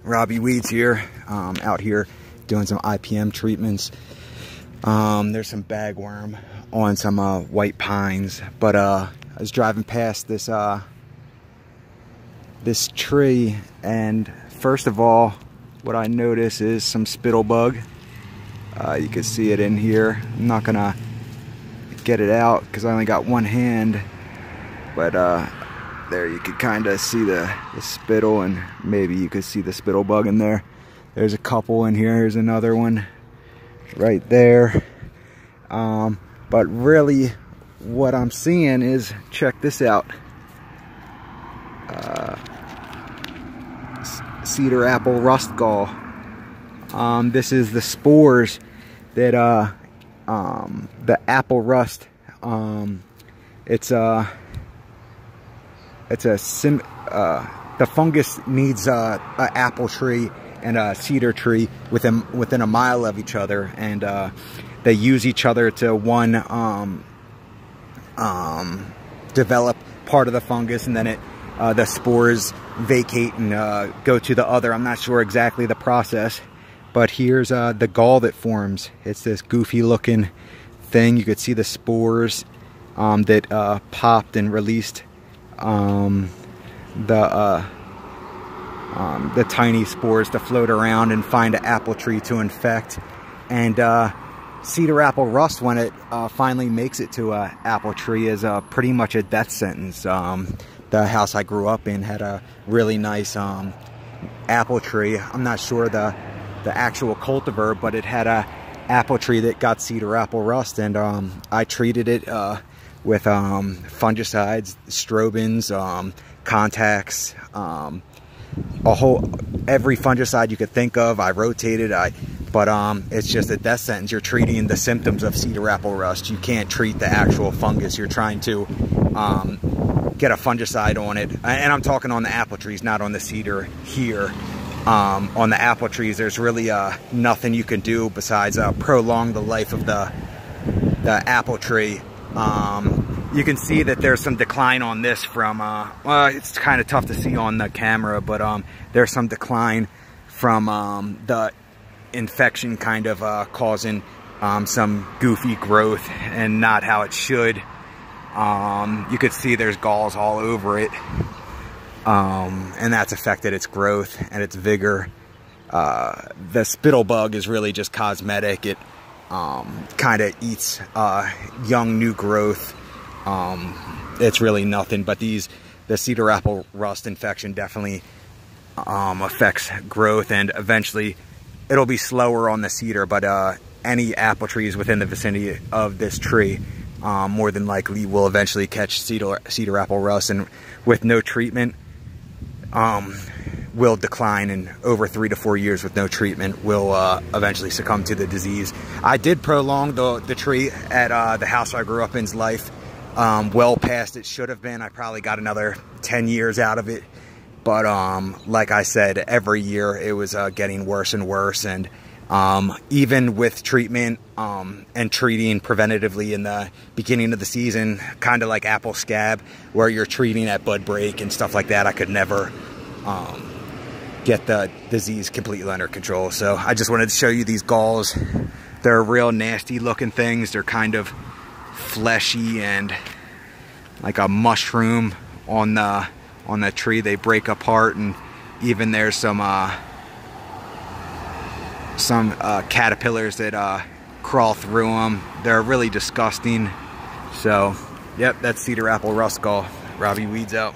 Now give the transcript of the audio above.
Robbie Weeds here, out here doing some IPM treatments. There's some bagworm on some white pines, but I was driving past this this tree, and first of all, what I notice is some spittlebug. You can see it in here. I'm not gonna get it out because I only got one hand, but there you can kind of see the spittle, and maybe you could see the spittlebug in there. There's a couple in here. Here's another one right there. But really what I'm seeing is, check this out, cedar apple rust gall. This is the spores that the apple rust, the fungus needs an apple tree and a cedar tree within a mile of each other, and they use each other to develop part of the fungus, and then the spores vacate and go to the other. I'm not sure exactly the process, but here's the gall that forms. It's this goofy looking thing. You could see the spores that popped and released the tiny spores to float around and find an apple tree to infect. And cedar apple rust, when it finally makes it to an apple tree, is pretty much a death sentence. The house I grew up in had a really nice apple tree. I'm not sure the actual cultivar, but it had a apple tree that got cedar apple rust, and I treated it with fungicides, strobins, contacts, every fungicide you could think of. I rotated, but it's just a death sentence. You're treating the symptoms of cedar apple rust. You can't treat the actual fungus. You're trying to get a fungicide on it, and I'm talking on the apple trees, not on the cedar here. On the apple trees, there's really nothing you can do besides prolong the life of the apple tree. You can see that there's some decline on this from, it's kind of tough to see on the camera, but there's some decline from the infection kind of causing some goofy growth, and not how it should. You could see there's galls all over it, and that's affected its growth and its vigor. The spittlebug is really just cosmetic. It kind of eats young new growth. It's really nothing, but the cedar apple rust infection definitely affects growth, and eventually it'll be slower on the cedar, but any apple trees within the vicinity of this tree more than likely will eventually catch cedar apple rust, and with no treatment will decline, and over 3 to 4 years with no treatment will eventually succumb to the disease. I did prolong the tree at the house I grew up in's life well past it should have been. I probably got another 10 years out of it, but like I said, every year it was getting worse and worse, and even with treatment and treating preventatively in the beginning of the season, kind of like apple scab, where you're treating at bud break and stuff like that, I could never get the disease completely under control. So I just wanted to show you these galls. They're real nasty looking things. They're kind of fleshy and like a mushroom on the tree. They break apart, and even there's some caterpillars that crawl through them. They're really disgusting. So yep, that's cedar apple rust gall. Robbie Weeds out.